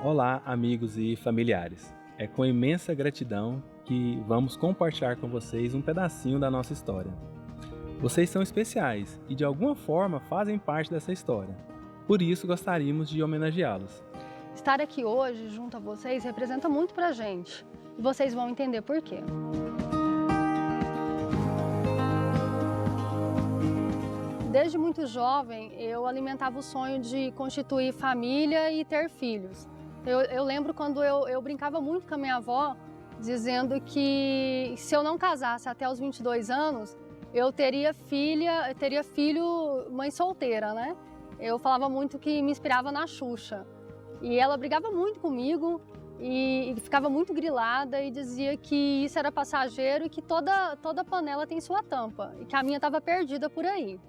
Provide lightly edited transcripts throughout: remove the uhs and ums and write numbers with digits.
Olá, amigos e familiares. É com imensa gratidão que vamos compartilhar com vocês um pedacinho da nossa história. Vocês são especiais e de alguma forma fazem parte dessa história. Por isso gostaríamos de homenageá-los. Estar aqui hoje junto a vocês representa muito pra gente e vocês vão entender por quê. Desde muito jovem, eu alimentava o sonho de constituir família e ter filhos. Eu lembro quando eu brincava muito com a minha avó, dizendo que se eu não casasse até os 22 anos, eu teria filho, mãe solteira, né? Eu falava muito que me inspirava na Xuxa. E ela brigava muito comigo e ficava muito grilada e dizia que isso era passageiro e que toda panela tem sua tampa e que a minha estava perdida por aí.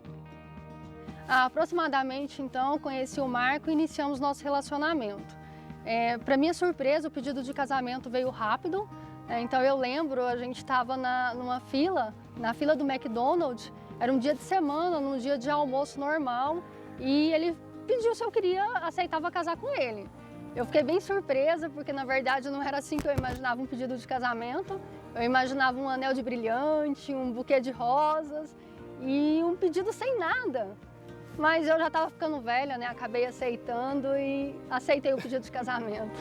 Aproximadamente, então, conheci o Marco e iniciamos nosso relacionamento. Para minha surpresa, o pedido de casamento veio rápido. Então eu lembro, a gente estava na fila do McDonald's, era um dia de semana, num dia de almoço normal, e ele pediu se eu aceitava casar com ele. Eu fiquei bem surpresa, porque na verdade não era assim que eu imaginava um pedido de casamento. Eu imaginava um anel de brilhante, um buquê de rosas e um pedido sem nada. Mas eu já estava ficando velha, né? Acabei aceitando e aceitei o pedido de casamento.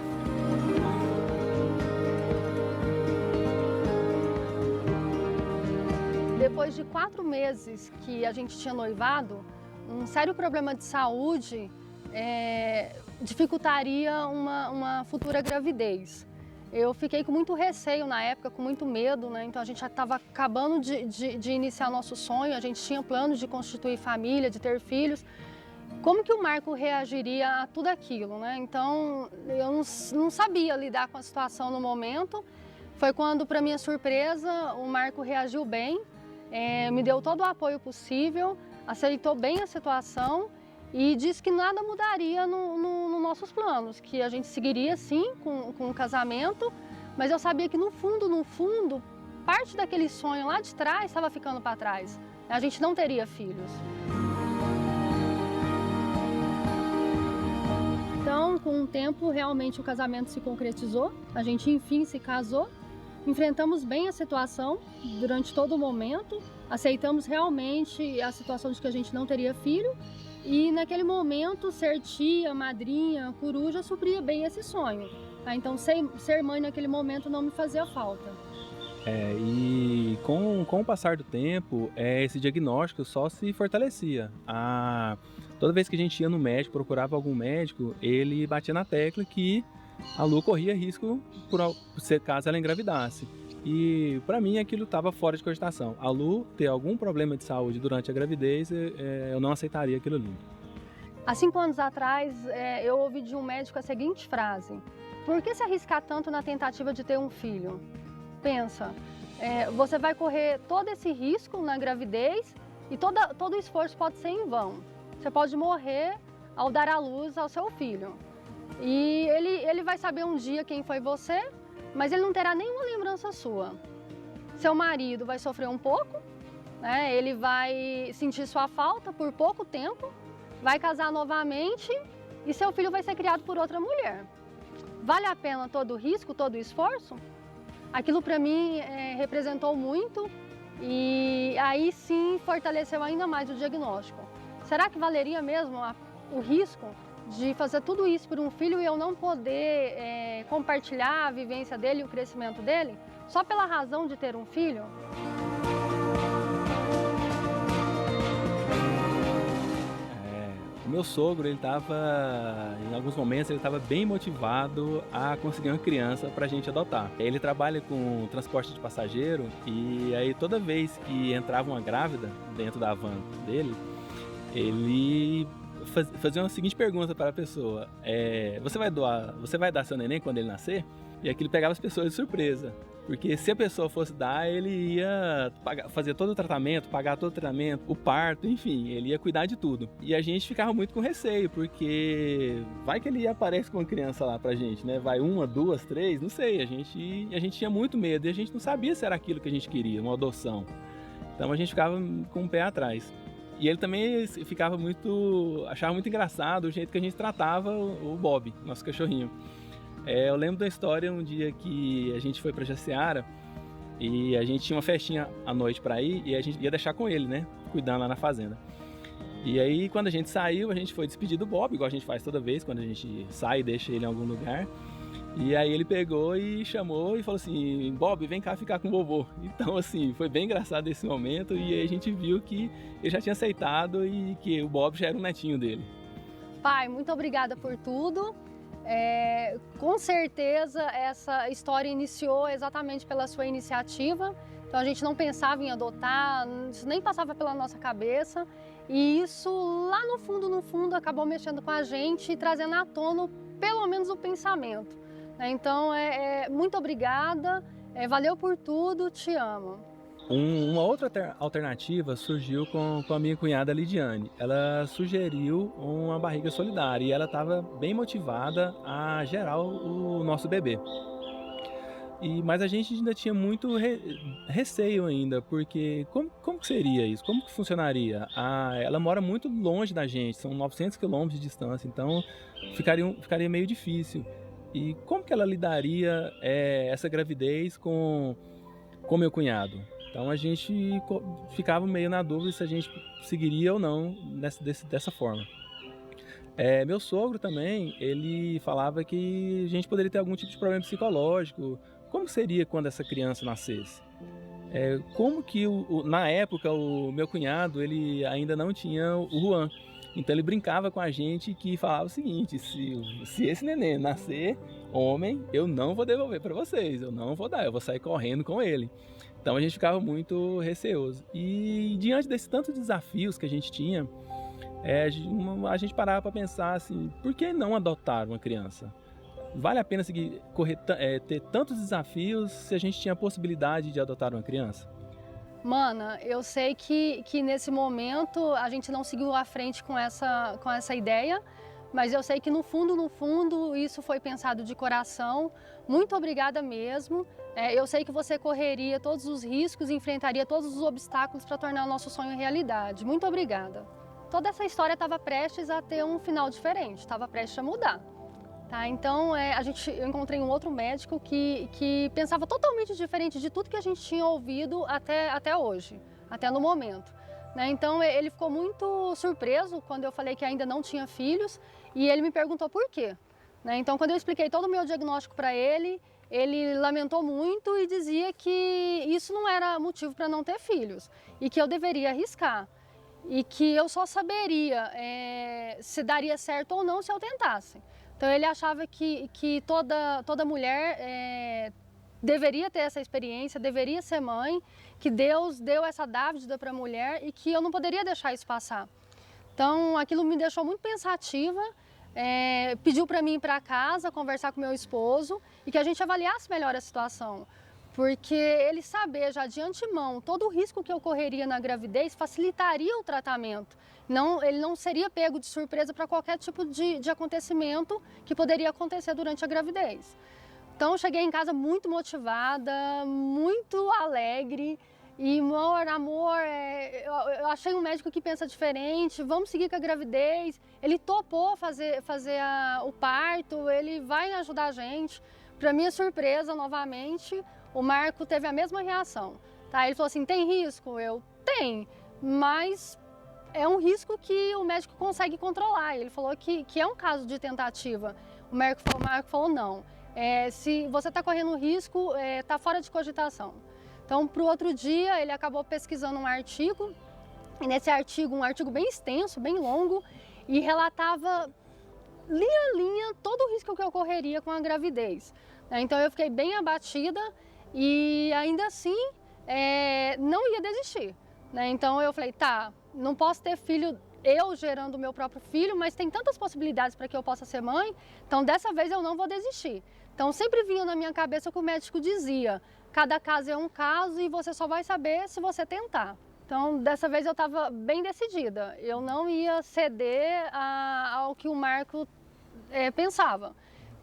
Depois de 4 meses que a gente tinha noivado, um sério problema de saúde dificultaria uma futura gravidez. Eu fiquei com muito receio na época, com muito medo, né? Então a gente já estava acabando de iniciar nosso sonho, a gente tinha planos de constituir família, de ter filhos. Como que o Marco reagiria a tudo aquilo, né? Então eu não sabia lidar com a situação no momento. Foi quando, para minha surpresa, o Marco reagiu bem, me deu todo o apoio possível, aceitou bem a situação e disse que nada mudaria nos nossos planos, que a gente seguiria sim com o casamento, mas eu sabia que no fundo, parte daquele sonho lá de trás estava ficando para trás. A gente não teria filhos. Então, com o tempo, realmente o casamento se concretizou, a gente enfim se casou, enfrentamos bem a situação durante todo o momento, aceitamos realmente a situação de que a gente não teria filho. E naquele momento, ser tia, madrinha, coruja, supria bem esse sonho. Então, ser mãe naquele momento não me fazia falta. E com o passar do tempo, esse diagnóstico só se fortalecia. Toda vez que a gente ia no médico, procurava algum médico, ele batia na tecla que a Lu corria risco caso ela engravidasse. E para mim aquilo estava fora de cogitação. A Lu ter algum problema de saúde durante a gravidez, eu não aceitaria aquilo ali. Há 5 anos atrás, eu ouvi de um médico a seguinte frase: por que se arriscar tanto na tentativa de ter um filho? Pensa, você vai correr todo esse risco na gravidez e todo o esforço pode ser em vão. Você pode morrer ao dar à luz ao seu filho. E ele vai saber um dia quem foi você, mas ele não terá nenhuma lembrança sua. Seu marido vai sofrer um pouco, né? Ele vai sentir sua falta por pouco tempo, vai casar novamente e seu filho vai ser criado por outra mulher. Vale a pena todo o risco, todo o esforço? Aquilo para mim representou muito e aí sim fortaleceu ainda mais o diagnóstico. Será que valeria mesmo o risco de fazer tudo isso por um filho e eu não poder compartilhar a vivência dele e o crescimento dele, só pela razão de ter um filho? O meu sogro, em alguns momentos, ele estava bem motivado a conseguir uma criança para a gente adotar. Ele trabalha com transporte de passageiro e aí toda vez que entrava uma grávida dentro da van dele, ele fazer uma seguinte pergunta para a pessoa: você vai dar seu neném quando ele nascer? E aquilo pegava as pessoas de surpresa. Porque se a pessoa fosse dar, ele ia fazer todo o tratamento, pagar todo o tratamento, o parto, enfim, ele ia cuidar de tudo. E a gente ficava muito com receio, porque vai que ele aparece com uma criança lá pra gente, né? Vai 1, 2, 3, não sei. A gente tinha muito medo e a gente não sabia se era aquilo que a gente queria, uma adoção. Então a gente ficava com o pé atrás. E ele também achava muito engraçado o jeito que a gente tratava o Bob, nosso cachorrinho. Eu lembro da história um dia que a gente foi pra Jaciara e a gente tinha uma festinha à noite pra ir e a gente ia deixar com ele, né? Cuidando lá na fazenda. E aí, quando a gente saiu, a gente foi despedir do Bob, igual a gente faz toda vez quando a gente sai e deixa ele em algum lugar. E aí ele pegou e chamou e falou assim: Bob, vem cá ficar com o vovô. Então, assim, foi bem engraçado esse momento e aí a gente viu que ele já tinha aceitado e que o Bob já era um netinho dele. Pai, muito obrigada por tudo. Com certeza essa história iniciou exatamente pela sua iniciativa. Então a gente não pensava em adotar, isso nem passava pela nossa cabeça. E isso lá no fundo, acabou mexendo com a gente e trazendo à tona pelo menos o pensamento. Então, muito obrigada, valeu por tudo, te amo. Uma outra alternativa surgiu com a minha cunhada Lidiane. Ela sugeriu uma barriga solidária e ela estava bem motivada a gerar o nosso bebê. Mas a gente ainda tinha muito receio ainda, porque como que seria isso? Como que funcionaria? Ela mora muito longe da gente, são 900 quilômetros de distância, então ficaria meio difícil. E como que ela lidaria essa gravidez com meu cunhado? Então a gente ficava meio na dúvida se a gente seguiria ou não dessa forma. Meu sogro também, ele falava que a gente poderia ter algum tipo de problema psicológico. Como seria quando essa criança nascesse? Como que, na época, o meu cunhado, ele ainda não tinha o Juan. Então ele brincava com a gente que falava o seguinte: se esse neném nascer homem, eu não vou devolver para vocês, eu não vou dar, eu vou sair correndo com ele. Então a gente ficava muito receoso. E diante desses tantos desafios que a gente tinha, a gente parava para pensar assim: por que não adotar uma criança? Vale a pena ter tantos desafios se a gente tinha a possibilidade de adotar uma criança? Mana, eu sei que nesse momento a gente não seguiu à frente com essa ideia, mas eu sei que no fundo isso foi pensado de coração. Muito obrigada mesmo. Eu sei que você correria todos os riscos, enfrentaria todos os obstáculos para tornar o nosso sonho realidade. Muito obrigada. Toda essa história estava prestes a ter um final diferente, estava prestes a mudar. Tá, então eu encontrei um outro médico que pensava totalmente diferente de tudo que a gente tinha ouvido até hoje, até no momento. Então ele ficou muito surpreso quando eu falei que ainda não tinha filhos e ele me perguntou por quê. Então quando eu expliquei todo o meu diagnóstico para ele lamentou muito e dizia que isso não era motivo para não ter filhos e que eu deveria arriscar e que eu só saberia se daria certo ou não se eu tentasse. Então ele achava que toda mulher deveria ter essa experiência, deveria ser mãe, que Deus deu essa dádiva para a mulher e que eu não poderia deixar isso passar. Então aquilo me deixou muito pensativa, pediu para mim ir para casa, conversar com meu esposo e que a gente avaliasse melhor a situação. Porque ele saber já de antemão todo o risco que eu correria na gravidez facilitaria o tratamento. Ele não seria pego de surpresa para qualquer tipo de acontecimento que poderia acontecer durante a gravidez. Então eu cheguei em casa muito motivada, muito alegre e amor, eu achei um médico que pensa diferente, vamos seguir com a gravidez. Ele topou fazer o parto, ele vai ajudar a gente. Para minha surpresa, novamente, o Marco teve a mesma reação. Tá? Ele falou assim: tem risco? Tem, mas é um risco que o médico consegue controlar. Ele falou que é um caso de tentativa. O Marco falou não. Se você está correndo risco, está fora de cogitação. Então, para o outro dia, ele acabou pesquisando um artigo. E nesse artigo, um artigo bem extenso, bem longo, e relatava linha a linha todo o risco que ocorreria com a gravidez. Então, eu fiquei bem abatida e ainda assim não ia desistir. Então, eu falei, tá, não posso ter filho eu gerando o meu próprio filho, mas tem tantas possibilidades para que eu possa ser mãe, então dessa vez eu não vou desistir. Então sempre vinha na minha cabeça o que o médico dizia, cada caso é um caso e você só vai saber se você tentar. Então dessa vez eu estava bem decidida, eu não ia ceder ao que o Marco pensava.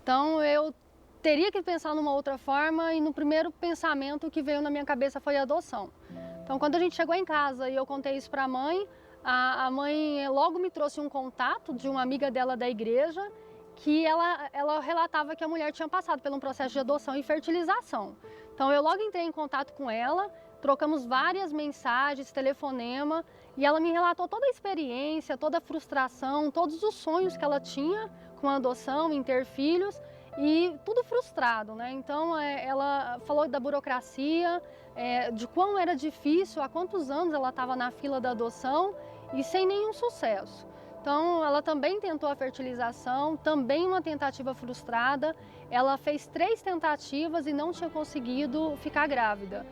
Então eu teria que pensar numa outra forma e no primeiro pensamento que veio na minha cabeça foi a adoção. Então quando a gente chegou em casa e eu contei isso para a mãe logo me trouxe um contato de uma amiga dela da igreja que ela relatava que a mulher tinha passado por um processo de adoção e fertilização. Então eu logo entrei em contato com ela, trocamos várias mensagens, telefonema, e ela me relatou toda a experiência, toda a frustração, todos os sonhos que ela tinha com a adoção, em ter filhos, e tudo frustrado, né? Então ela falou da burocracia, de quão era difícil, há quantos anos ela estava na fila da adoção e sem nenhum sucesso. Então ela também tentou a fertilização, também uma tentativa frustrada. Ela fez 3 tentativas e não tinha conseguido ficar grávida.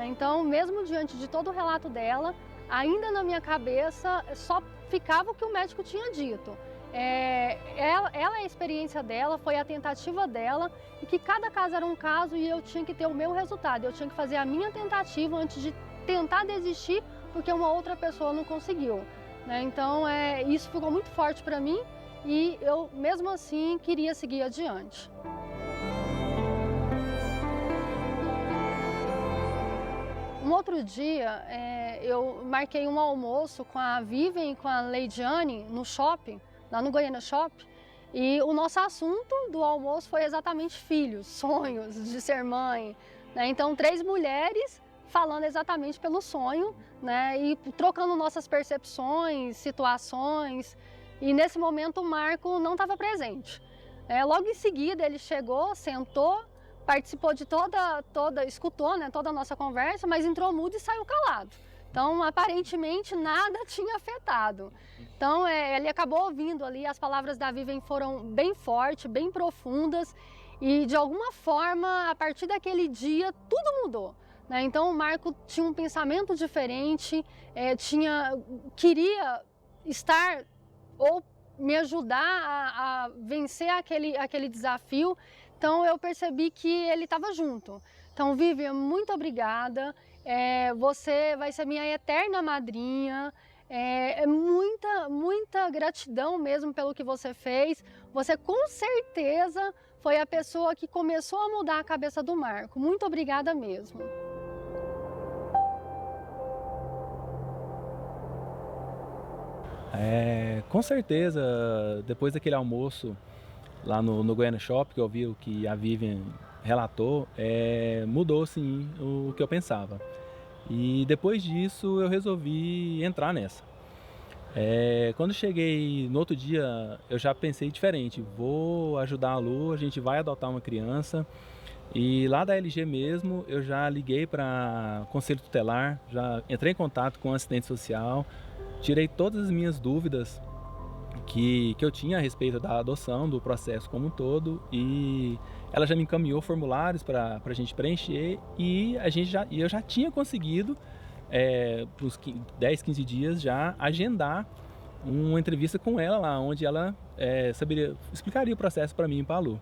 Então, mesmo diante de todo o relato dela, ainda na minha cabeça só ficava o que o médico tinha dito. A experiência dela, foi a tentativa dela, e que cada caso era um caso e eu tinha que ter o meu resultado. Eu tinha que fazer a minha tentativa antes de tentar desistir porque uma outra pessoa não conseguiu. Então isso ficou muito forte para mim e eu mesmo assim queria seguir adiante. Um outro dia eu marquei um almoço com a Vivian e com a Leidiane no shopping, lá no Goiânia Shopping, e o nosso assunto do almoço foi exatamente filhos, sonhos de ser mãe. Então 3 mulheres falando exatamente pelo sonho, e trocando nossas percepções, situações. E nesse momento o Marco não estava presente. Logo em seguida ele chegou, sentou, participou de escutou toda a nossa conversa, mas entrou mudo e saiu calado. Então aparentemente nada tinha afetado. Então ele acabou ouvindo ali, as palavras da Vivian foram bem fortes, bem profundas, e de alguma forma a partir daquele dia tudo mudou. Então o Marco tinha um pensamento diferente, queria estar ou me ajudar a vencer aquele desafio. Então eu percebi que ele estava junto. Então, Vivian, muito obrigada, você vai ser minha eterna madrinha, muita gratidão mesmo pelo que você fez. Você com certeza foi a pessoa que começou a mudar a cabeça do Marco. Muito obrigada mesmo. Com certeza, depois daquele almoço lá no Goiânia Shopping, que eu vi o que a Vivian relatou, mudou sim o que eu pensava. E depois disso eu resolvi entrar nessa. Quando cheguei no outro dia, eu já pensei diferente, vou ajudar a Lu, a gente vai adotar uma criança. E lá da LG mesmo, eu já liguei para Conselho Tutelar, já entrei em contato com a assistente social, tirei todas as minhas dúvidas que eu tinha a respeito da adoção, do processo como um todo, e ela já me encaminhou formulários para a gente preencher, e eu já tinha conseguido, uns 10, 15 dias, já agendar uma entrevista com ela lá, onde ela explicaria o processo para mim e para a Lu.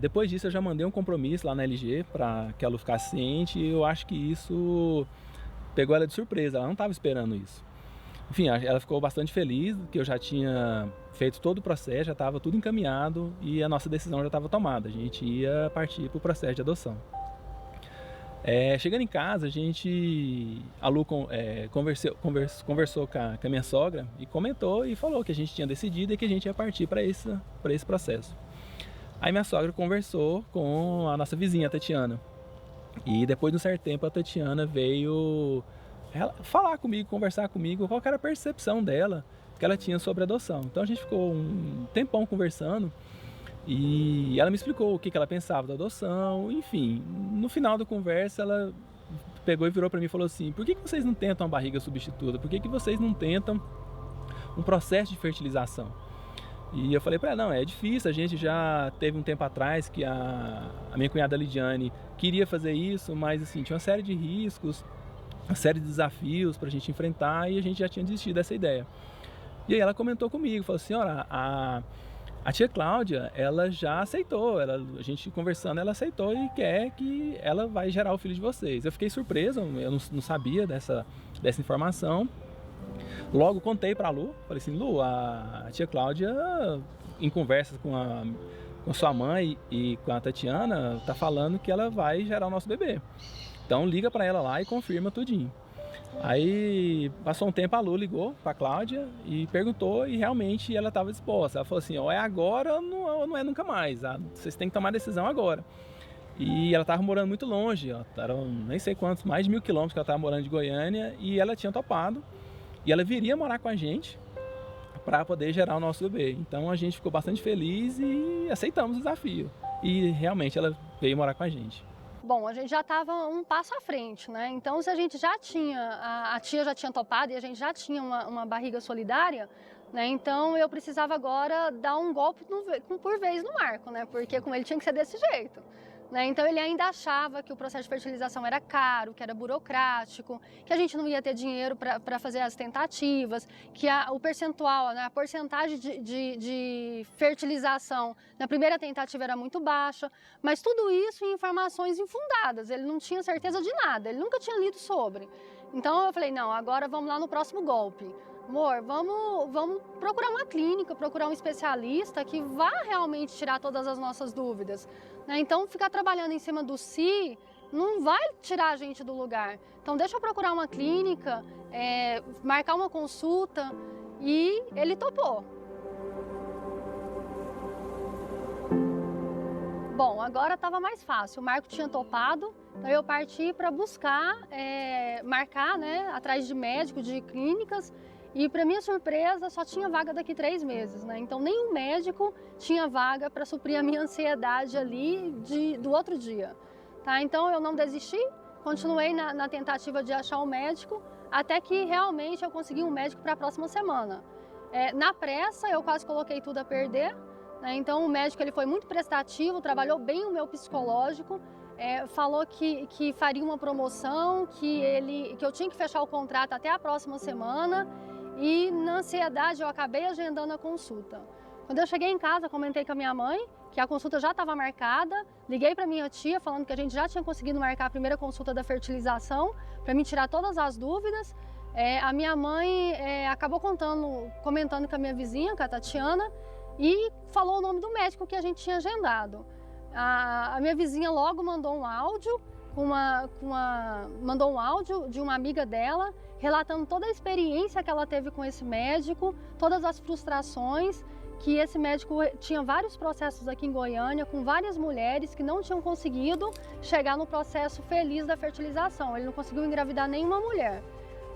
Depois disso eu já mandei um compromisso lá na LG para que a Lu ficasse ciente, e eu acho que isso pegou ela de surpresa, ela não estava esperando isso. Enfim, ela ficou bastante feliz que eu já tinha feito todo o processo, já estava tudo encaminhado e a nossa decisão já estava tomada, a gente ia partir para o processo de adoção. Chegando em casa, a Lu conversou com a minha sogra e comentou e falou que a gente tinha decidido e que a gente ia partir para esse processo. Aí minha sogra conversou com a nossa vizinha, a Tatiana. E depois de um certo tempo a Tatiana veio falar comigo, conversar comigo, qual era a percepção dela que ela tinha sobre a adoção. Então a gente ficou um tempão conversando e ela me explicou o que ela pensava da adoção. Enfim, no final da conversa ela pegou e virou para mim e falou assim: por que vocês não tentam uma barriga substituta? Por que vocês não tentam um processo de fertilização? E eu falei para ela: não, é difícil, a gente já teve um tempo atrás que a minha cunhada Lidiane queria fazer isso, mas assim, tinha uma série de riscos, uma série de desafios para a gente enfrentar e a gente já tinha desistido dessa ideia. E aí ela comentou comigo, falou: senhora, a tia Cláudia, ela já aceitou, a gente conversando, ela aceitou e quer que ela vai gerar o filho de vocês. Eu fiquei surpreso, eu não sabia dessa informação. Logo contei para a Lu, falei assim: Lu, a tia Cláudia, em conversas com sua mãe e com a Tatiana, tá falando que ela vai gerar o nosso bebê. Então liga para ela lá e confirma tudinho. Aí passou um tempo, a Lu ligou para a Cláudia e perguntou, e realmente ela estava disposta. Ela falou assim: ó, é agora ou não é nunca mais, vocês têm que tomar a decisão agora. E ela estava morando muito longe, ó, eram nem sei quantos, mais de 1.000 quilômetros que ela estava morando de Goiânia, e ela tinha topado, e ela viria morar com a gente para poder gerar o nosso bebê. Então a gente ficou bastante feliz e aceitamos o desafio. E realmente ela veio morar com a gente. Bom, a gente já estava um passo à frente, né? Então, se a gente já tinha, a tia já tinha topado e a gente já tinha uma barriga solidária, né? Então, eu precisava agora dar um golpe por vez no Marco, né? Porque com ele tinha que ser desse jeito. Né? Então, ele ainda achava que o processo de fertilização era caro, que era burocrático, que a gente não ia ter dinheiro para fazer as tentativas, que o percentual, né, a porcentagem de fertilização na primeira tentativa era muito baixa, mas tudo isso em informações infundadas, ele não tinha certeza de nada, ele nunca tinha lido sobre. Então, eu falei: não, agora vamos lá no próximo golpe. Amor, vamos procurar uma clínica, procurar um especialista que vá realmente tirar todas as nossas dúvidas. Né? Então, ficar trabalhando em cima do si não vai tirar a gente do lugar. Então, deixa eu procurar uma clínica, marcar uma consulta, e ele topou. Bom, agora estava mais fácil, o Marco tinha topado, então eu parti para buscar, marcar, né, atrás de médicos, de clínicas. E, para minha surpresa, só tinha vaga daqui 3 meses, né? Então, nenhum médico tinha vaga para suprir a minha ansiedade ali do outro dia, tá? Então, eu não desisti, continuei na tentativa de achar um médico, até que realmente eu consegui um médico para a próxima semana. Na pressa, eu quase coloquei tudo a perder, né? Então, o médico ele foi muito prestativo, trabalhou bem o meu psicológico, falou que faria uma promoção, que eu tinha que fechar o contrato até a próxima semana. E na ansiedade eu acabei agendando a consulta. Quando eu cheguei em casa, comentei com a minha mãe que a consulta já estava marcada, liguei para minha tia falando que a gente já tinha conseguido marcar a primeira consulta da fertilização para me tirar todas as dúvidas. A minha mãe acabou comentando com a minha vizinha, com a Tatiana, e falou o nome do médico que a gente tinha agendado. A minha vizinha logo mandou um áudio, mandou um áudio de uma amiga dela, relatando toda a experiência que ela teve com esse médico, todas as frustrações, que esse médico tinha vários processos aqui em Goiânia, com várias mulheres que não tinham conseguido chegar no processo feliz da fertilização. Ele não conseguiu engravidar nenhuma mulher.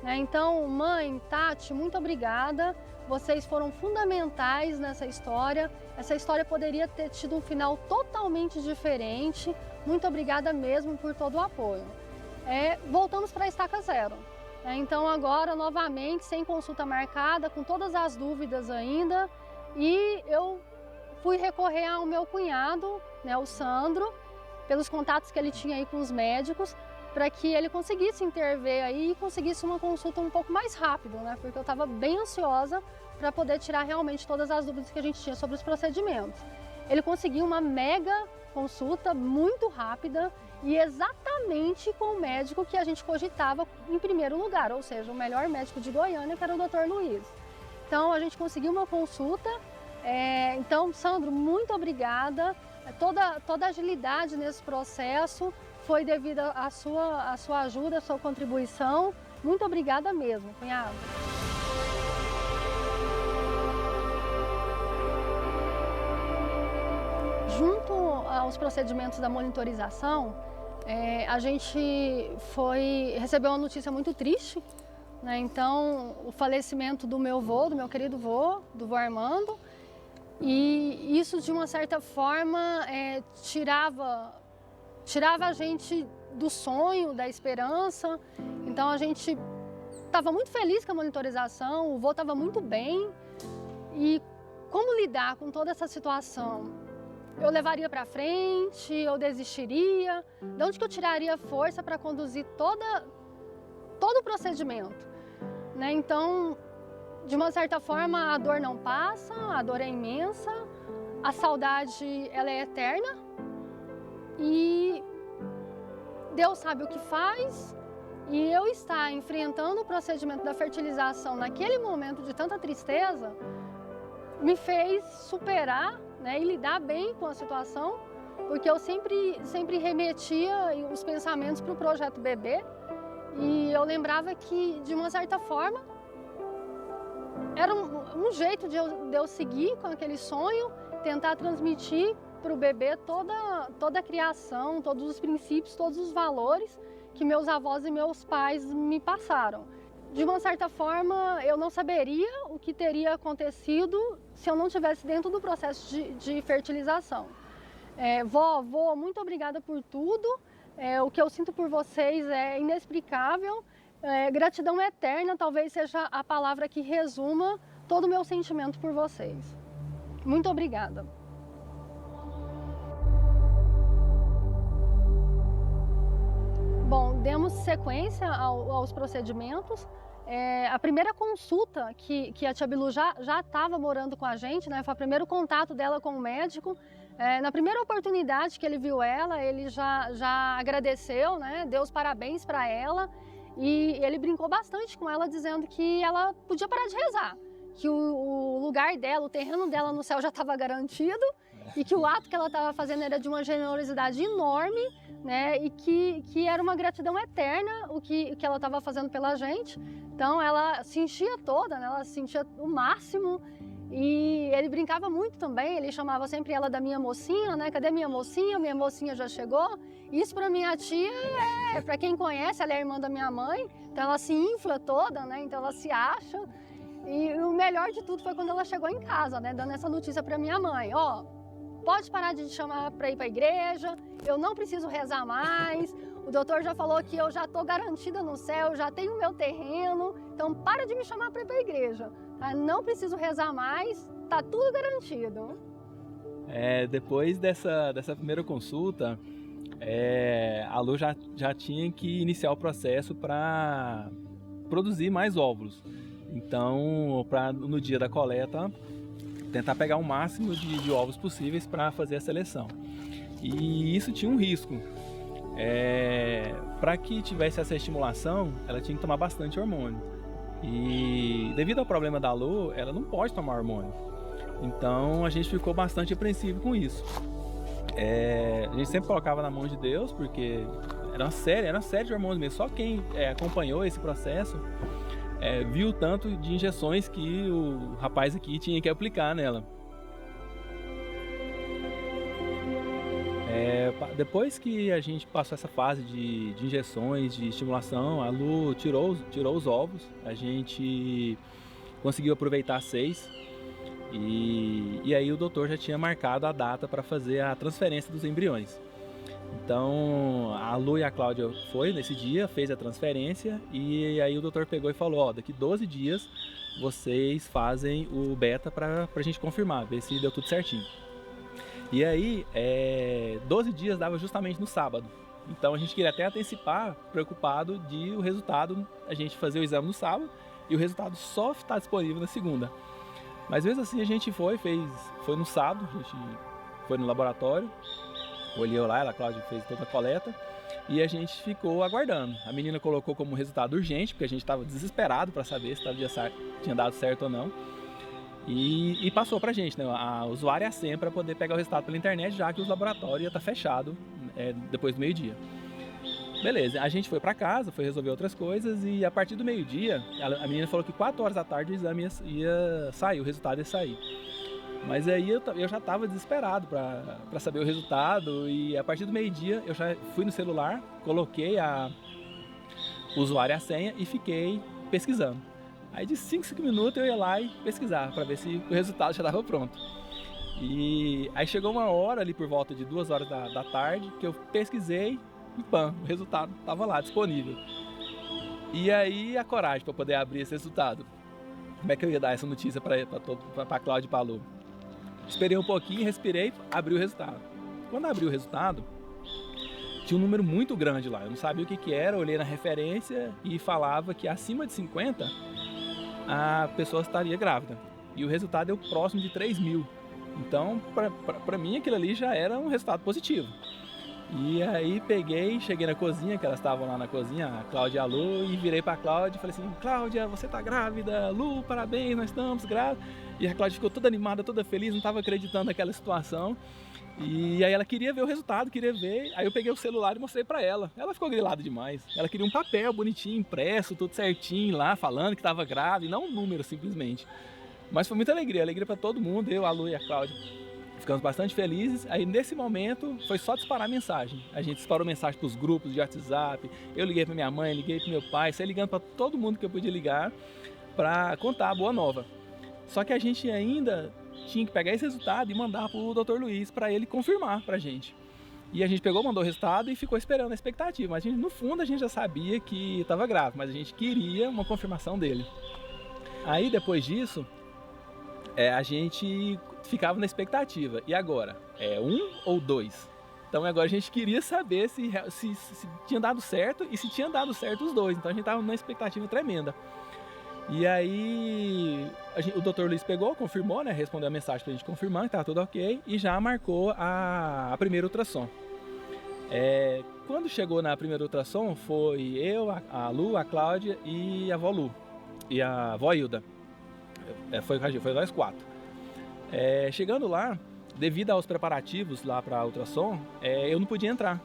Então, mãe, Tati, muito obrigada. Vocês foram fundamentais nessa história. Essa história poderia ter tido um final totalmente diferente. Muito obrigada mesmo por todo o apoio. Voltamos para a estaca zero. Então agora, novamente, sem consulta marcada, com todas as dúvidas ainda, e eu fui recorrer ao meu cunhado, né, o Sandro, pelos contatos que ele tinha aí com os médicos, para que ele conseguisse intervir aí e conseguisse uma consulta um pouco mais rápido, né, porque eu estava bem ansiosa para poder tirar realmente todas as dúvidas que a gente tinha sobre os procedimentos. Ele conseguiu uma mega consulta muito rápida e exatamente com o médico que a gente cogitava em primeiro lugar, ou seja, o melhor médico de Goiânia, que era o Dr. Luiz. Então, a gente conseguiu uma consulta. Então, Sandro, muito obrigada. Toda a agilidade nesse processo foi devido à sua ajuda, à sua contribuição. Muito obrigada mesmo, cunhado. Junto aos procedimentos da monitorização, a gente recebeu uma notícia muito triste, né? Então, o falecimento do meu vô, do meu querido vô, do vô Armando, e isso, de uma certa forma, tirava a gente do sonho, da esperança. Então, a gente estava muito feliz com a monitorização, o vô estava muito bem. E como lidar com toda essa situação? Eu levaria para frente, eu desistiria? De onde que eu tiraria força para conduzir todo o procedimento, né? Então, de uma certa forma, a dor não passa, a dor é imensa, a saudade ela é eterna e Deus sabe o que faz. E eu estar enfrentando o procedimento da fertilização naquele momento de tanta tristeza me fez superar, né, e lidar bem com a situação, porque eu sempre remetia os pensamentos para o projeto bebê e eu lembrava que, de uma certa forma, era um jeito de eu seguir com aquele sonho, tentar transmitir para o bebê toda a criação, todos os princípios, todos os valores que meus avós e meus pais me passaram. De uma certa forma, eu não saberia o que teria acontecido se eu não estivesse dentro do processo de fertilização. Vó, muito obrigada por tudo. O que eu sinto por vocês é inexplicável. Gratidão eterna talvez seja a palavra que resuma todo o meu sentimento por vocês. Muito obrigada. Bom, demos sequência aos procedimentos. A primeira consulta que a tia Bilu já estava morando com a gente, né? Foi o primeiro contato dela com o médico. Na primeira oportunidade que ele viu ela, ele já agradeceu, né? Deu os parabéns para ela e ele brincou bastante com ela, dizendo que ela podia parar de rezar, que o lugar dela, o terreno dela no céu já estava garantido e que o ato que ela estava fazendo era de uma generosidade enorme, né? E que era uma gratidão eterna o que ela estava fazendo pela gente. Então ela se enchia toda, né? Ela se sentia o máximo. E ele brincava muito também, ele chamava sempre ela da minha mocinha, né? Cadê minha mocinha? Minha mocinha já chegou. Isso para minha tia, para quem conhece, ela é irmã da minha mãe, então ela se infla toda, né? Então ela se acha. E o melhor de tudo foi quando ela chegou em casa, né? Dando essa notícia para minha mãe, ó, pode parar de te chamar para ir para a igreja, eu não preciso rezar mais, o doutor já falou que eu já estou garantida no céu, já tenho o meu terreno, então para de me chamar para ir para a igreja, tá? Não preciso rezar mais, tá tudo garantido. Depois dessa primeira consulta, a Lu já tinha que iniciar o processo para produzir mais óvulos. Então, no dia da coleta, tentar pegar o máximo de ovos possíveis para fazer a seleção. E isso tinha um risco. Para que tivesse essa estimulação, ela tinha que tomar bastante hormônio. E devido ao problema da Lu, ela não pode tomar hormônio. Então a gente ficou bastante apreensivo com isso. A gente sempre colocava na mão de Deus, porque era uma série de hormônios mesmo. Só quem acompanhou esse processo viu o tanto de injeções que o rapaz aqui tinha que aplicar nela. Depois que a gente passou essa fase de injeções, de estimulação, a Lu tirou os ovos, a gente conseguiu aproveitar 6 e aí o doutor já tinha marcado a data para fazer a transferência dos embriões. Então a Lu e a Cláudia foi nesse dia, fez a transferência e aí o doutor pegou e falou, ó, daqui 12 dias vocês fazem o beta para a gente confirmar, ver se deu tudo certinho. E aí 12 dias dava justamente no sábado. Então a gente queria até antecipar, preocupado de o resultado, a gente fazer o exame no sábado e o resultado só estar disponível na segunda. Mas mesmo assim a gente foi no sábado, a gente foi no laboratório, olhou lá, a Cláudia fez toda a coleta e a gente ficou aguardando. A menina colocou como resultado urgente, porque a gente estava desesperado para saber se tinha dado certo ou não. E passou pra gente, né, a usuária e a senha para poder pegar o resultado pela internet, já que os laboratórios ia estar fechado depois do meio-dia. Beleza, a gente foi para casa, foi resolver outras coisas e a partir do meio-dia, a menina falou que 4 horas da tarde o exame ia sair, o resultado ia sair. Mas aí eu já estava desesperado para saber o resultado e a partir do meio-dia eu já fui no celular, coloquei o usuário e a senha e fiquei pesquisando. Aí de 5 minutos eu ia lá e pesquisar para ver se o resultado já estava pronto. E aí chegou uma hora ali por volta de 2 horas da tarde que eu pesquisei e pam, o resultado estava lá disponível. E aí a coragem para poder abrir esse resultado. Como é que eu ia dar essa notícia para a Cláudia e para a Lu? Esperei um pouquinho, respirei, abri o resultado. Quando abri o resultado, tinha um número muito grande lá. Eu não sabia o que era, olhei na referência e falava que acima de 50 a pessoa estaria grávida. E o resultado deu próximo de 3.000. Então, para mim, aquilo ali já era um resultado positivo. E aí cheguei na cozinha, que elas estavam lá na cozinha, a Cláudia e a Lu, e virei pra Cláudia e falei assim: Cláudia, você tá grávida, Lu, parabéns, nós estamos grávidos. E a Cláudia ficou toda animada, toda feliz, não estava acreditando naquela situação. E aí ela queria ver o resultado, queria ver. Aí eu peguei o celular e mostrei pra ela. Ela ficou grilada demais. Ela queria um papel bonitinho, impresso, tudo certinho lá, falando que estava grávida, e não um número simplesmente. Mas foi muita alegria pra todo mundo, eu, a Lu e a Cláudia. Ficamos bastante felizes. Aí nesse momento foi só disparar mensagem. A gente disparou mensagem para os grupos de WhatsApp. Eu liguei para minha mãe, liguei para meu pai, saí ligando para todo mundo que eu podia ligar para contar a boa nova. Só que a gente ainda tinha que pegar esse resultado e mandar para o Dr. Luiz para ele confirmar para a gente. E a gente pegou, mandou o resultado e ficou esperando a expectativa. Mas no fundo a gente já sabia que estava grávida, mas a gente queria uma confirmação dele. Aí depois disso, a gente ficava na expectativa. E agora? É 1 ou 2? Então agora a gente queria saber se tinha dado certo e se tinha dado certo os dois. Então a gente estava numa expectativa tremenda. E aí o Dr. Luiz pegou, confirmou, né? Respondeu a mensagem pra gente confirmando que estava tudo ok e já marcou a primeira ultrassom. Quando chegou na primeira ultrassom, foi eu, a Lu, a Cláudia e a avó Lu. E a avó Hilda. Foi nós 4. Chegando lá, devido aos preparativos lá para a ultrassom, eu não podia entrar.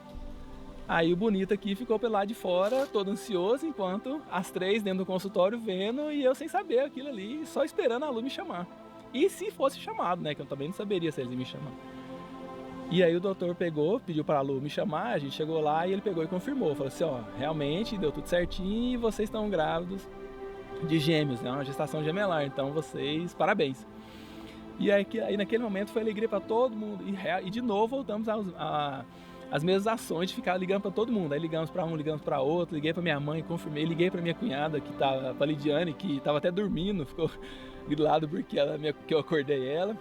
Aí o bonito aqui ficou pelo lado de fora, todo ansioso, enquanto as 3 dentro do consultório vendo e eu sem saber aquilo ali, só esperando a Lu me chamar. E se fosse chamado, né, que eu também não saberia se eles iam me chamar. E aí o doutor pegou, pediu para a Lu me chamar, a gente chegou lá e ele pegou e confirmou. Falou assim, realmente deu tudo certinho e vocês estão grávidos de gêmeos, né, uma gestação gemelar, então vocês, parabéns. E aí naquele momento foi alegria para todo mundo e de novo voltamos as mesmas ações de ficar ligando para todo mundo. Aí ligamos para um, ligamos para outro, liguei para minha mãe, confirmei, liguei para minha cunhada, que tava, a Lidiane, que estava até dormindo, ficou grilado porque que eu acordei ela.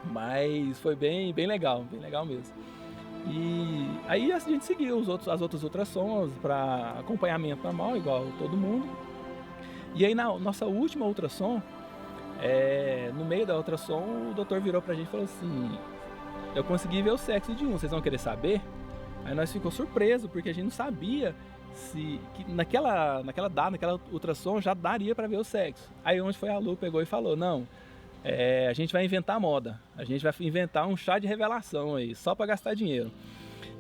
Mas foi bem legal mesmo. E aí a gente seguiu as outras ultrassons para acompanhamento normal, igual todo mundo. E aí na nossa última ultrassom, no meio da ultrassom, o doutor virou pra gente e falou assim: eu consegui ver o sexo de um, vocês vão querer saber? Aí nós ficamos surpresos, porque a gente não sabia que naquela ultrassom já daria para ver o sexo. Aí onde foi a Lu, pegou e falou: não, a gente vai inventar moda, a gente vai inventar um chá de revelação aí, só para gastar dinheiro.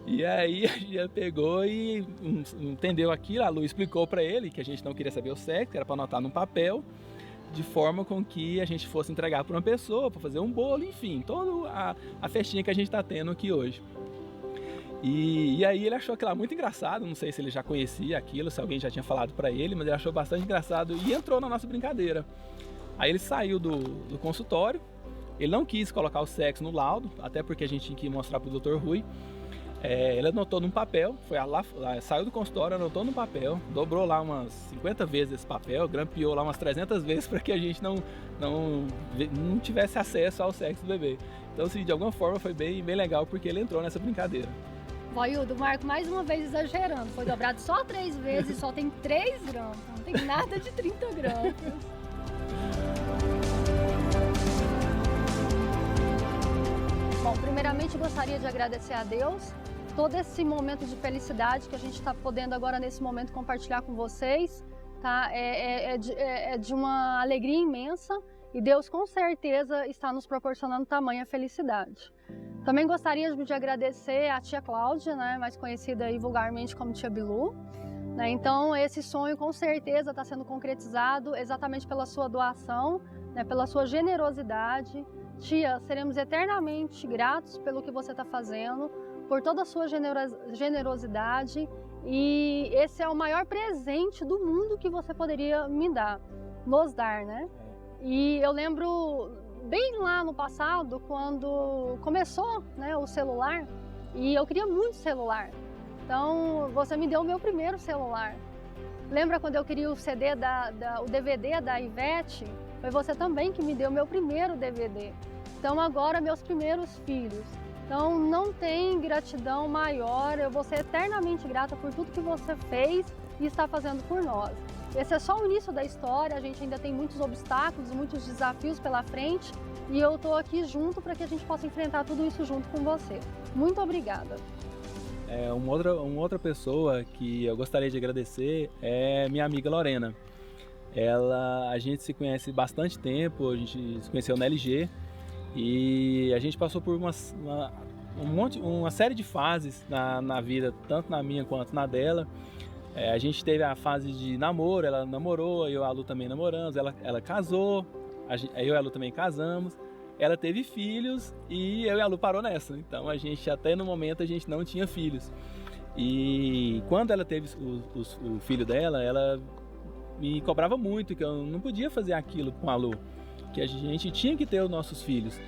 E aí a gente pegou e entendeu aquilo, a Lu explicou para ele que a gente não queria saber o sexo, que era para anotar num papel, de forma com que a gente fosse entregar para uma pessoa, para fazer um bolo, enfim, toda a festinha que a gente está tendo aqui hoje. E aí ele achou aquilo muito engraçado, não sei se ele já conhecia aquilo, se alguém já tinha falado para ele, mas ele achou bastante engraçado e entrou na nossa brincadeira. Aí ele saiu do consultório, ele não quis colocar o sexo no laudo, até porque a gente tinha que mostrar para o Dr. Rui. Ele anotou num papel, saiu do consultório, anotou num papel, dobrou lá umas 50 vezes esse papel, grampeou lá umas 300 vezes para que a gente não tivesse acesso ao sexo do bebê. Então, assim, de alguma forma foi bem legal porque ele entrou nessa brincadeira. Hilda, o Marco mais uma vez exagerando, foi dobrado só 3 vezes e só tem 3 gramas, não tem nada de 30 gramas. Bom, primeiramente gostaria de agradecer a Deus todo esse momento de felicidade que a gente está podendo agora nesse momento compartilhar com vocês, tá? É de uma alegria imensa e Deus com certeza está nos proporcionando tamanha felicidade. Também gostaria de agradecer a tia Cláudia, né, mais conhecida aí vulgarmente como tia Bilu. Né? Então esse sonho com certeza está sendo concretizado exatamente pela sua doação, né, pela sua generosidade. Tia, seremos eternamente gratos pelo que você está fazendo, por toda a sua generosidade, e esse é o maior presente do mundo que você poderia nos dar, né? E eu lembro bem lá no passado, quando começou, né, o celular, e eu queria muito celular. Então você me deu o meu primeiro celular. Lembra quando eu queria o o DVD da Ivete? Foi você também que me deu o meu primeiro DVD. Então agora meus primeiros filhos. Então não tem gratidão maior, eu vou ser eternamente grata por tudo que você fez e está fazendo por nós. Esse é só o início da história, a gente ainda tem muitos obstáculos, muitos desafios pela frente e eu estou aqui junto para que a gente possa enfrentar tudo isso junto com você. Muito obrigada. Uma outra pessoa que eu gostaria de agradecer é minha amiga Lorena. A gente se conhece bastante tempo, a gente se conheceu na LG e a gente passou por uma série de fases na vida, tanto na minha quanto na dela. A gente teve a fase de namoro, ela namorou, eu e a Lu também namoramos, ela casou, eu e a Lu também casamos, ela teve filhos e eu e a Lu parou nessa. Então até no momento a gente não tinha filhos. E quando ela teve o filho dela, ela me cobrava muito que eu não podia fazer aquilo com a Lu, que a gente tinha que ter os nossos filhos.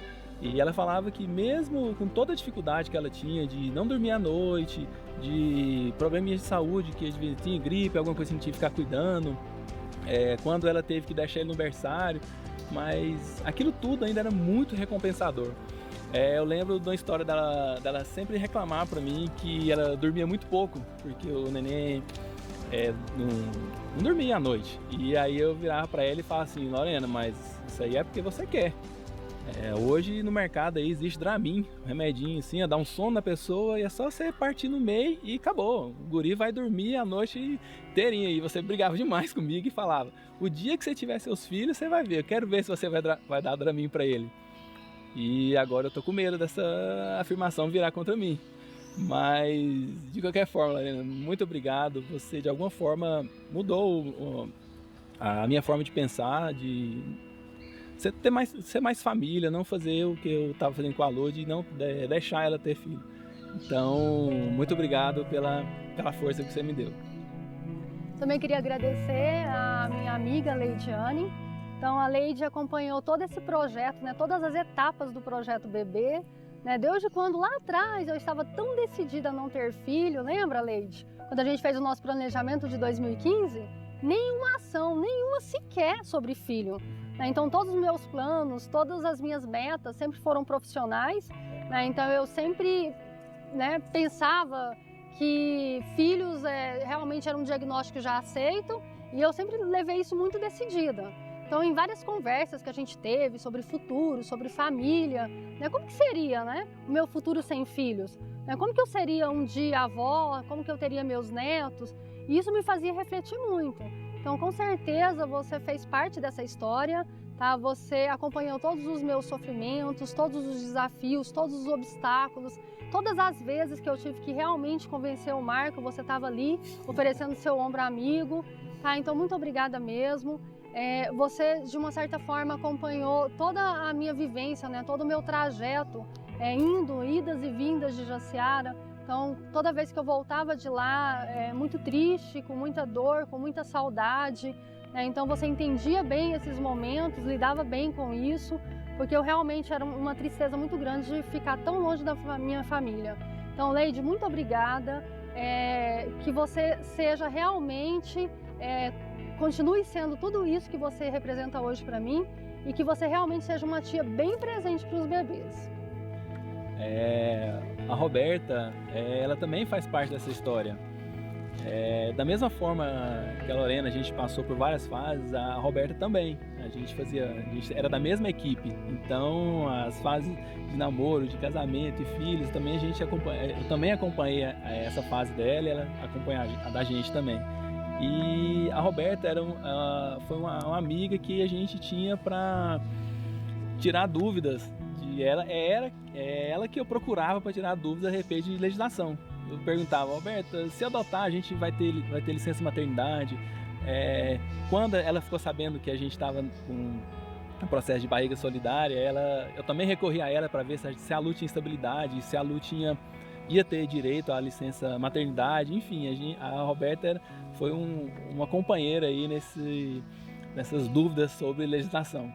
E ela falava que mesmo com toda a dificuldade que ela tinha de não dormir à noite, de problemas de saúde, que às vezes tinha gripe, alguma coisa que a gente tinha que ficar cuidando, quando ela teve que deixar ele no berçário, mas aquilo tudo ainda era muito recompensador. Eu lembro de uma história dela sempre reclamar pra mim que ela dormia muito pouco, porque o neném não dormia à noite. E aí eu virava pra ela e falava assim: Lorena, mas isso aí é porque você quer. Hoje no mercado aí existe Dramin, um remedinho assim, dá um sono na pessoa e é só você partir no meio e acabou. O guri vai dormir a noite inteirinha. E você brigava demais comigo e falava: o dia que você tiver seus filhos, você vai ver, eu quero ver se você vai dar Dramin pra ele. E agora eu tô com medo dessa afirmação virar contra mim. Mas de qualquer forma, Lorena, muito obrigado. Você de alguma forma mudou a minha forma de pensar, de ser mais família, não fazer o que eu estava fazendo com a Lu, de não deixar ela ter filho. Então, muito obrigado pela força que você me deu. Também queria agradecer a minha amiga Leidiane. Então, a Leide acompanhou todo esse projeto, né, todas as etapas do projeto Bebê. Né, desde quando lá atrás eu estava tão decidida a não ter filho, lembra, Leide? Quando a gente fez o nosso planejamento de 2015, nenhuma ação, nenhuma sequer sobre filho. Então, todos os meus planos, todas as minhas metas sempre foram profissionais. Então, eu sempre pensava que filhos realmente era um diagnóstico já aceito e eu sempre levei isso muito decidida. Então, em várias conversas que a gente teve sobre futuro, sobre família, como que seria o meu futuro sem filhos? Como que eu seria um dia avó? Como que eu teria meus netos? E isso me fazia refletir muito. Então, com certeza, você fez parte dessa história, tá? Você acompanhou todos os meus sofrimentos, todos os desafios, todos os obstáculos, todas as vezes que eu tive que realmente convencer o Marco, você estava ali, oferecendo seu ombro amigo, tá? Então, muito obrigada mesmo. Você, de uma certa forma, acompanhou toda a minha vivência, todo o meu trajeto, idas e vindas de Jaciara. Então, toda vez que eu voltava de lá, muito triste, com muita dor, com muita saudade, então você entendia bem esses momentos, lidava bem com isso, porque eu realmente era uma tristeza muito grande de ficar tão longe da minha família. Então, Leide, muito obrigada, que você seja realmente, continue sendo tudo isso que você representa hoje para mim e que você realmente seja uma tia bem presente para os bebês. A Roberta, ela também faz parte dessa história. Da mesma forma que a Lorena, a gente passou por várias fases, a Roberta também. A gente era da mesma equipe. Então, as fases de namoro, de casamento e filhos, também eu também acompanhei essa fase dela e ela acompanha a da gente também. E a Roberta foi uma amiga que a gente tinha para tirar dúvidas. Era ela que eu procurava para tirar dúvidas a respeito de legislação. Eu perguntava: Roberta, se adotar a gente vai ter licença maternidade? Quando ela ficou sabendo que a gente estava com um processo de barriga solidária, eu também recorri a ela para ver se a Lu tinha estabilidade, se a Lu ia ter direito à licença maternidade. Enfim, a Roberta foi uma companheira aí nessas dúvidas sobre legislação.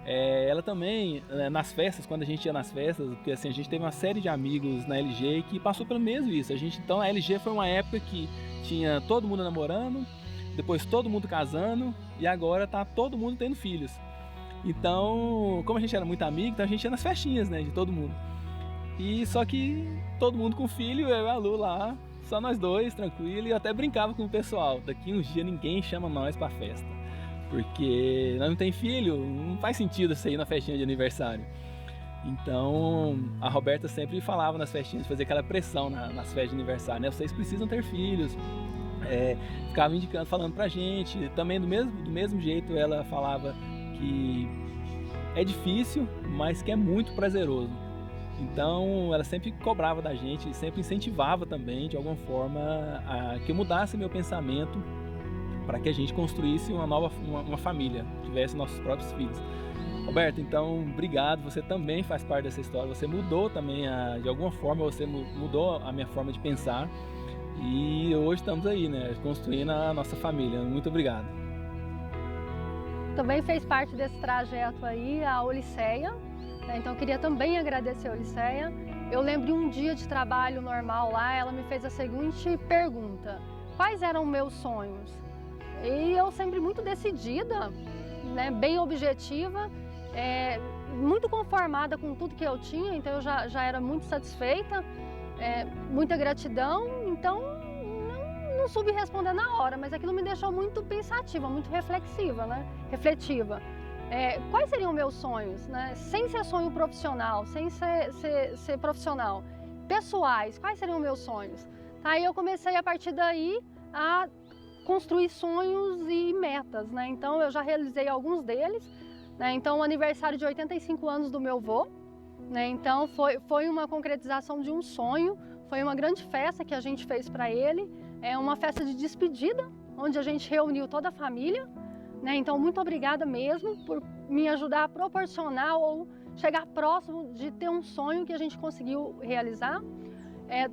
Ela também, nas festas, quando a gente ia nas festas, porque assim, a gente teve uma série de amigos na LG que passou pelo mesmo isso. Então a LG foi uma época que tinha todo mundo namorando, depois todo mundo casando e agora tá todo mundo tendo filhos. Então, como a gente era muito amigo, então a gente ia nas festinhas, de todo mundo. E só que todo mundo com filho, eu e a Lu lá, só nós dois, tranquilo, e eu até brincava com o pessoal, daqui uns dias ninguém chama nós pra festa, porque nós não tem filho, não faz sentido você ir na festinha de aniversário. Então a Roberta sempre falava nas festinhas, fazia aquela pressão nas festas de aniversário, né? Vocês precisam ter filhos, ficava indicando, falando pra gente, também do mesmo jeito ela falava que é difícil, mas que é muito prazeroso. Então ela sempre cobrava da gente, sempre incentivava também, de alguma forma, que eu mudasse meu pensamento para que a gente construísse uma família, tivesse nossos próprios filhos. Roberto, então, obrigado, você também faz parte dessa história, você mudou também, de alguma forma, você mudou a minha forma de pensar e hoje estamos aí, né, construindo a nossa família. Muito obrigado. Também fez parte desse trajeto aí a Oliceia, né? Então queria também agradecer a Oliceia. Eu lembro de um dia de trabalho normal lá, ela me fez a seguinte pergunta: quais eram meus sonhos? E eu sempre muito decidida, né, bem objetiva, muito conformada com tudo que eu tinha, então eu já era muito satisfeita, muita gratidão, então não soube responder na hora, mas aquilo me deixou muito pensativa, muito reflexiva, né? Refletiva. Quais seriam meus sonhos, né? Sem ser sonho profissional, sem ser profissional, pessoais, quais seriam meus sonhos? Aí eu comecei a partir daí a construir sonhos e metas, né? Então eu já realizei alguns deles, né? Então o aniversário de 85 anos do meu avô, né? Então foi uma concretização de um sonho, foi uma grande festa que a gente fez para ele, uma festa de despedida, onde a gente reuniu toda a família, né? Então muito obrigada mesmo por me ajudar a proporcionar ou chegar próximo de ter um sonho que a gente conseguiu realizar.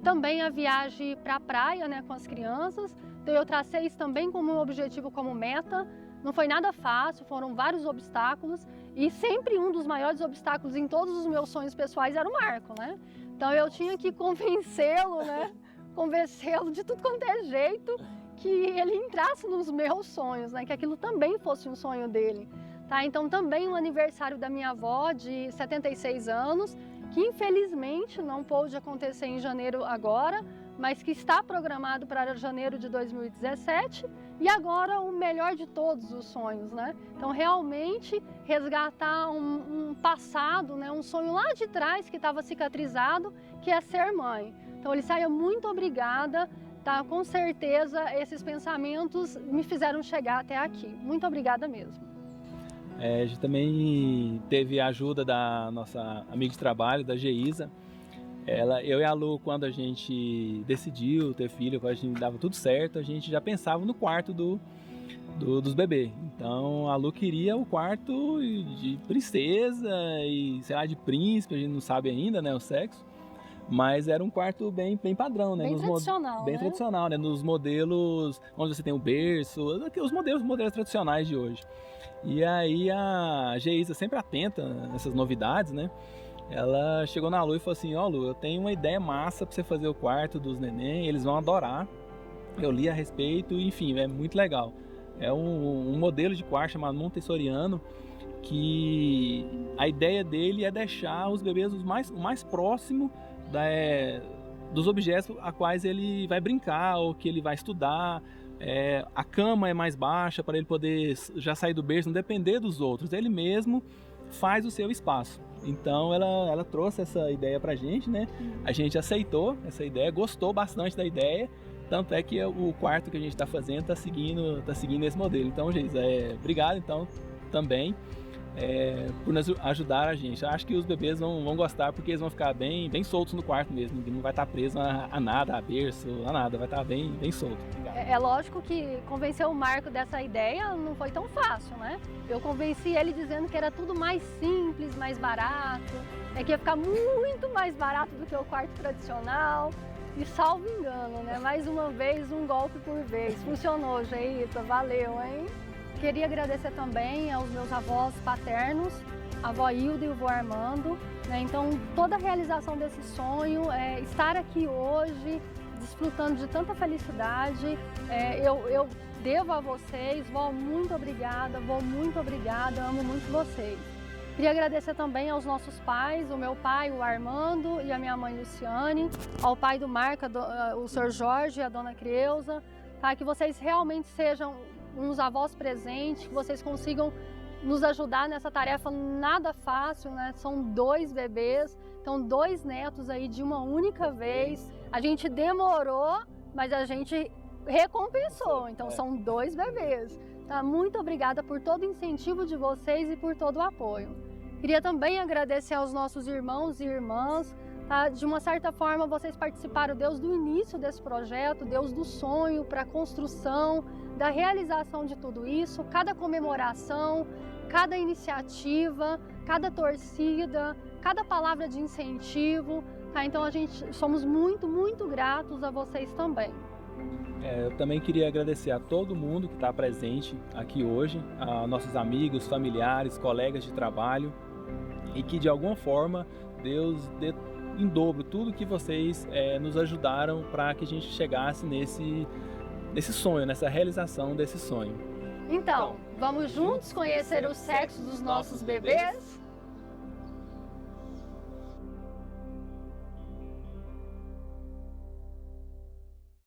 Também a viagem para a praia, né, com as crianças. Então eu tracei isso também como um objetivo, como meta. Não foi nada fácil, foram vários obstáculos e sempre um dos maiores obstáculos em todos os meus sonhos pessoais era o Marco, né? Então eu tinha que convencê-lo, né? Convencê-lo de tudo quanto é jeito que ele entrasse nos meus sonhos, né? Que aquilo também fosse um sonho dele, tá? Então também o aniversário da minha avó de 76 anos, que infelizmente não pôde acontecer em janeiro agora, mas que está programado para janeiro de 2017, e agora o melhor de todos os sonhos, né? Então realmente resgatar um passado, né? Um sonho lá de trás que estava cicatrizado, que é ser mãe. Então Oliceia, muito obrigada, tá? Com certeza esses pensamentos me fizeram chegar até aqui. Muito obrigada mesmo. A gente também teve a ajuda da nossa amiga de trabalho, da Geisa. Eu e a Lu, quando a gente decidiu ter filho, quando a gente dava tudo certo, a gente já pensava no quarto dos bebês. Então a Lu queria o quarto de princesa e, sei lá, de príncipe, a gente não sabe ainda, né, o sexo. Mas era um quarto bem padrão, né? Bem tradicional, bem né? tradicional, né? Nos modelos onde você tem o berço, os modelos tradicionais de hoje. E aí a Geisa, sempre atenta nessas novidades, né? Ela chegou na Lu e falou assim: ó, Lu, eu tenho uma ideia massa pra você fazer o quarto dos neném, eles vão adorar. Eu li a respeito, enfim, é muito legal. É um modelo de quarto chamado Montessoriano, que a ideia dele é deixar os bebês o mais próximo dos objetos a quais ele vai brincar ou que ele vai estudar. A cama é mais baixa para ele poder já sair do berço, não depender dos outros. Ele mesmo faz o seu espaço. Então ela trouxe essa ideia pra gente, né? A gente aceitou essa ideia, gostou bastante da ideia. Tanto é que o quarto que a gente está fazendo está seguindo esse modelo. Então, Geisa, obrigado então também por nos ajudar a gente. Eu acho que os bebês vão gostar porque eles vão ficar bem soltos no quarto mesmo. Não vai estar preso a nada, a berço, a nada. Vai estar bem solto. É lógico que convencer o Marco dessa ideia não foi tão fácil, né? Eu convenci ele dizendo que era tudo mais simples, mais barato, que ia ficar muito mais barato do que o quarto tradicional. E salvo engano, né? Mais uma vez, um golpe por vez. Funcionou, Geisa, valeu, hein? Queria agradecer também aos meus avós paternos, a avó Hilda e o avô Armando, né? Então, toda a realização desse sonho, estar aqui hoje, desfrutando de tanta felicidade, eu devo a vocês. Vó, muito obrigada, amo muito vocês. Queria agradecer também aos nossos pais, o meu pai, o Armando, e a minha mãe, Luciane, ao pai do Marco, o Sr. Jorge e a dona Creuza, tá? Que vocês realmente sejam uns avós presentes, que vocês consigam nos ajudar nessa tarefa nada fácil, né? São 2 bebês, então 2 netos aí de uma única vez. A gente demorou, mas a gente recompensou, então são 2 bebês. Tá? Muito obrigada por todo o incentivo de vocês e por todo o apoio. Queria também agradecer aos nossos irmãos e irmãs, tá? De uma certa forma vocês participaram desde o início desse projeto, desde do sonho para a construção, da realização de tudo isso, cada comemoração, cada iniciativa, cada torcida, cada palavra de incentivo, tá? Então a gente somos muito, muito gratos a vocês também. Eu também queria agradecer a todo mundo que está presente aqui hoje, a nossos amigos, familiares, colegas de trabalho, e que de alguma forma Deus dê em dobro tudo que vocês nos ajudaram para que a gente chegasse nesse sonho, nessa realização desse sonho. Então, vamos juntos conhecer o sexo dos nossos bebês?